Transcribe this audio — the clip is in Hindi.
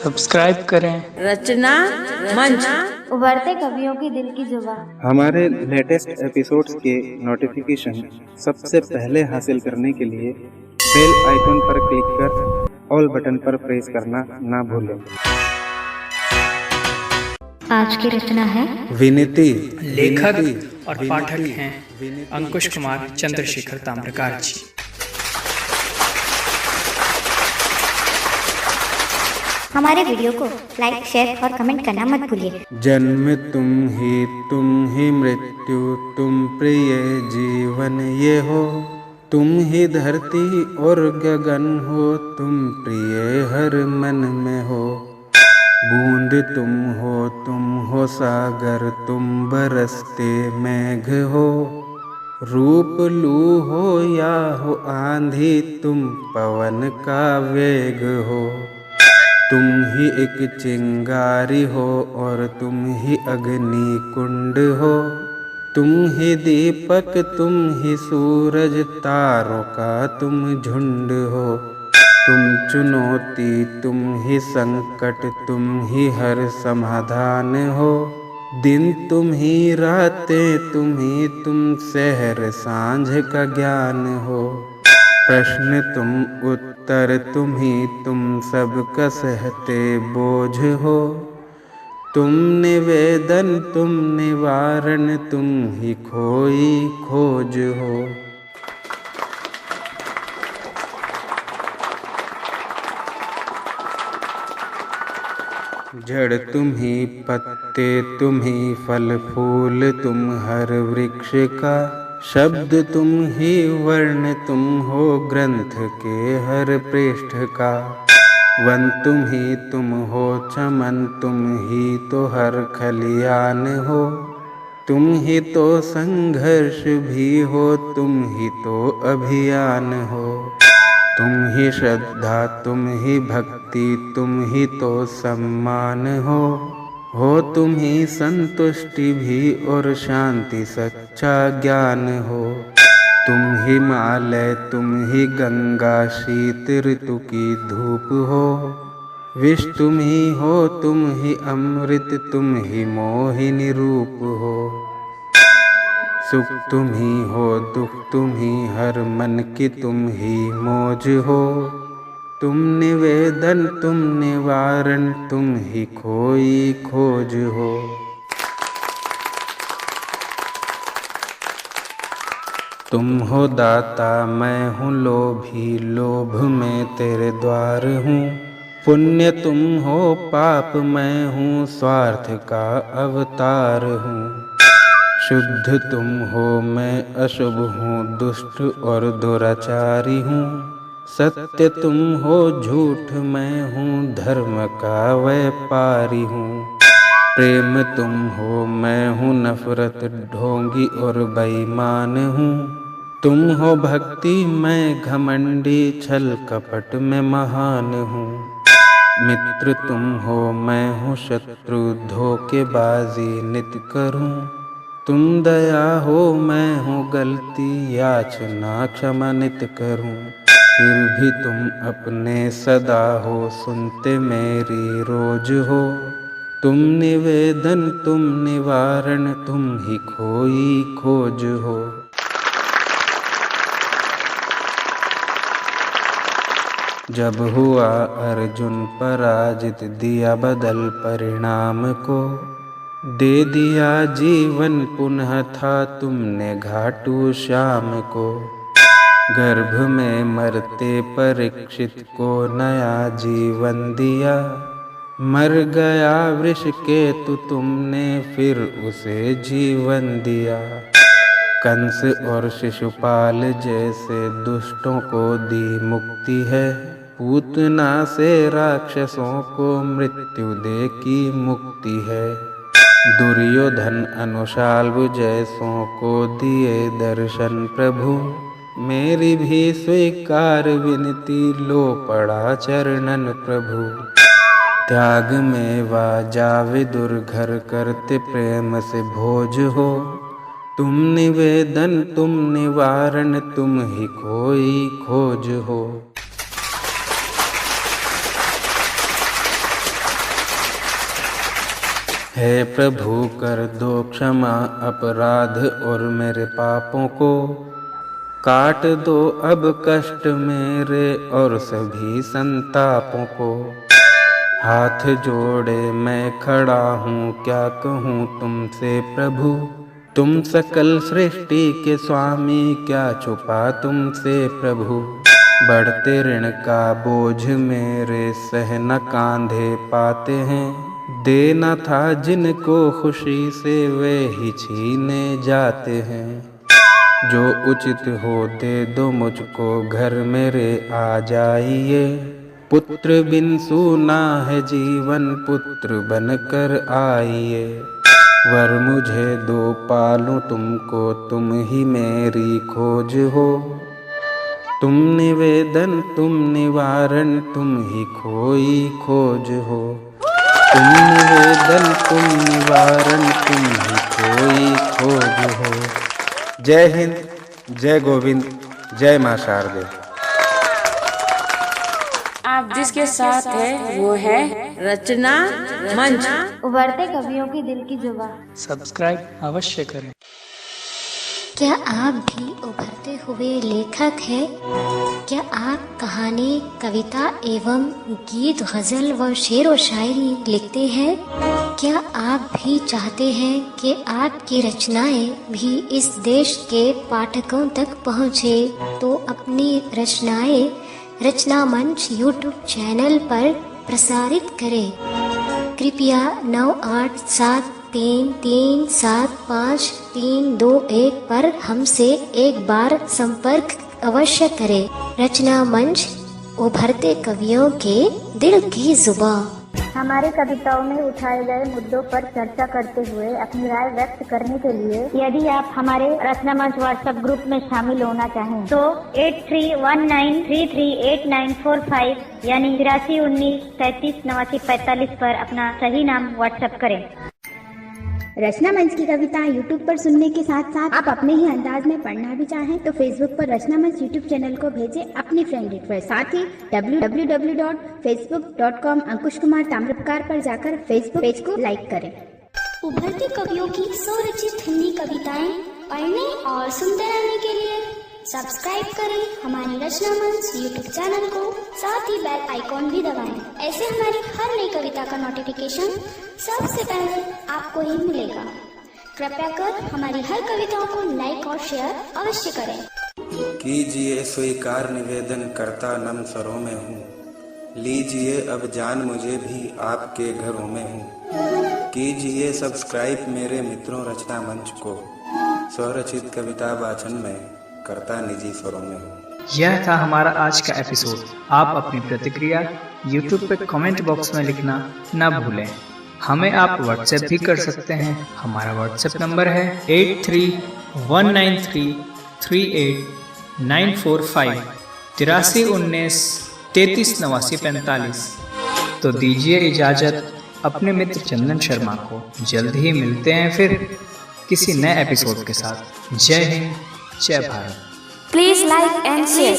सब्सक्राइब करें। रचना मंच, उभरते कवियों की दिल की जुबान। हमारे लेटेस्ट एपिसोड्स के नोटिफिकेशन सबसे पहले हासिल करने के लिए बेल आइकन पर क्लिक कर ऑल बटन पर प्रेस करना ना भूलें। आज की रचना है विनीति। लेखक और पाठक हैं अंकुश कुमार चंद्रशेखर ताम्रकार जी। हमारे वीडियो को लाइक, शेयर और कमेंट करना मत भूलिए। जन्म तुम ही मृत्यु तुम प्रिय जीवन ये हो, तुम ही धरती और गगन हो, तुम प्रिय हर मन में हो। बूंद तुम हो सागर, तुम बरसते मेघ हो। रूप लू हो या हो आंधी, तुम पवन का वेग हो। तुम ही एक चिंगारी हो और तुम ही अग्नि कुंड हो। तुम ही दीपक, तुम ही सूरज, तारों का तुम झुंड हो। तुम चुनौती, तुम ही संकट, तुम ही हर समाधान हो। दिन तुम ही, रातें तुम सहर सांझ का ज्ञान हो। प्रश्न उत्तर तुम सबका सहते बोझ हो। तुम निवेदन तुम निवारण, तुम ही खोई खोज हो। जड़ तुम ही, पत्ते तुम ही, फल फूल तुम हर वृक्ष का। शब्द तुम ही, वर्ण तुम हो, ग्रंथ के हर पृष्ठ का। वन तुम हो, चमन तुम ही तो हर खलियान हो। तुम ही तो संघर्ष भी हो, तुम ही तो अभियान हो। तुम ही श्रद्धा, तुम ही भक्ति, तुम ही तो सम्मान हो तुम ही संतुष्टि भी और शांति सच्चा ज्ञान हो। तुम ही हिमालय, तुम ही गंगा, शीत ऋतु की धूप हो। विष तुम ही हो, तुम ही अमृत, तुम ही मोहिनी रूप हो। सुख तुम ही हो, दुख तुम ही, हर मन की तुम ही मौज हो। तुम निवेदन तुम निवारण, तुम ही खोई खोज हो। तुम हो दाता, मैं हूँ लोभी, लोभ में तेरे द्वार हूँ। पुण्य तुम हो, पाप मैं हूँ, स्वार्थ का अवतार हूँ। शुद्ध तुम हो, मैं अशुभ हूँ, दुष्ट और दुराचारी हूँ। सत्य तुम हो, झूठ मैं हूँ, धर्म का व्यापारी हूँ। प्रेम तुम हो, मैं हूँ नफरत, ढोंगी और बेईमान हूँ। तुम हो भक्ति, मैं घमंडी, छल कपट में महान हूँ। मित्र तुम हो, मैं हूँ शत्रु, धोखेबाजी नित करूँ। तुम दया हो, मैं हूँ गलती, याचना क्षमा नित करूँ। फिर भी तुम अपने सदा हो, सुनते मेरी रोज हो। तुम निवेदन तुम निवारण, तुम ही खोई खोज हो। जब हुआ अर्जुन पराजित, दिया बदल परिणाम को। दे दिया जीवन पुनः था तुमने घाटू श्याम को। गर्भ में मरते परीक्षित को नया जीवन दिया। मर गया वृषकेतु तुमने, फिर उसे जीवन दिया। कंस और शिशुपाल जैसे दुष्टों को दी मुक्ति है। पूतना से राक्षसों को मृत्यु दे की मुक्ति है। दुर्योधन अनुशाल्व जैसों को दिए दर्शन प्रभु। मेरी भी स्वीकार विनती, लो पड़ा चरणन प्रभु। त्याग में वाजा विदुर, घर करते प्रेम से भोज हो। तुम निवेदन तुम निवारण, तुम ही खोई खोज हो। हे प्रभु कर दो क्षमा अपराध और मेरे पापों को, काट दो अब कष्ट मेरे और सभी संतापों को। हाथ जोड़े मैं खड़ा हूँ, क्या कहूँ तुमसे प्रभु, तुम सकल सृष्टि के स्वामी, क्या छुपा तुमसे प्रभु। बढ़ते ऋण का बोझ मेरे सह न कांधे पाते हैं, देना था जिनको खुशी से वे ही छीने जाते हैं। जो उचित हो दे दो मुझको, घर मेरे आ जाइए, पुत्र बिन सूना है जीवन, पुत्र बनकर आइए। वर मुझे दो पालूं तुमको, तुम ही मेरी खोज हो, तुम निवेदन तुम निवारण, तुम ही खोई खोज हो। तुम निवेदन तुम निवारण, तुम ही कोई खोज हो। जय हिंद, जय गोविंद, जय मां शारदे। आप जिसके साथ है वो है रचना मंच। उभरते कवियों की दिल की जुबान। सब्सक्राइब अवश्य करें। क्या आप भी उभरते हुए लेखक हैं? क्या आप कहानी, कविता एवं गीत, गजल व शेर व शायरी लिखते हैं? क्या आप भी चाहते हैं कि आपकी रचनाएं भी इस देश के पाठकों तक पहुंचे? तो अपनी रचनाएं रचना मंच यूट्यूब चैनल पर प्रसारित करें। कृपया 9873375321 पर हमसे एक बार संपर्क अवश्य करें। रचना मंच, उभरते कवियों के दिल की जुबान। हमारी कविताओं में उठाए गए मुद्दों पर चर्चा करते हुए अपनी राय व्यक्त करने के लिए यदि आप हमारे रचना मंच व्हाट्सएप ग्रुप में शामिल होना चाहें तो 8319338945 यानी 8319338945 पर अपना सही नाम व्हाट्सएप करें। रचना मंच की कविता यूट्यूब पर सुनने के साथ साथ आप अपने ही अंदाज में पढ़ना भी चाहें तो फेसबुक पर रचना मंच यूट्यूब चैनल को भेजें अपनी फ्रेंड रिक्वेस्ट। साथ ही www.facebook.com अंकुश कुमार ताम्रकार पर जाकर फेसबुक पेज को लाइक करें। उभरते कवियों की स्वरचित हिंदी कविताएं पढ़ने और सुनते रहने के लिए सब्सक्राइब करें हमारी रचना मंच यूट्यूब चैनल को। साथ ही बेल आइकॉन भी दबाएं। ऐसे हमारी हर नई कविता का नोटिफिकेशन सबसे पहले आपको ही मिलेगा। कृपया कर हमारी हर कविताओं को लाइक और शेयर अवश्य करें। कीजिए स्वीकार निवेदन करता नम स्वरों में हूँ, लीजिए अब जान मुझे भी आपके घरों में हूँ। कीजिए सब्सक्राइब मेरे मित्रों रचना मंच को, स्वरचित कविता वाचन में करता निजी स्वरों में हूँ। यह था हमारा आज का एपिसोड। आप अपनी प्रतिक्रिया YouTube पे कमेंट बॉक्स में लिखना न भूलें। हमें आप व्हाट्सएप भी कर सकते हैं। हमारा व्हाट्सएप नंबर है 8319338945 8319338945। तो दीजिए इजाजत अपने मित्र चंदन शर्मा को। जल्द ही मिलते हैं फिर किसी नए एपिसोड के साथ। जय हिंद, जय Bharat. Please like and share.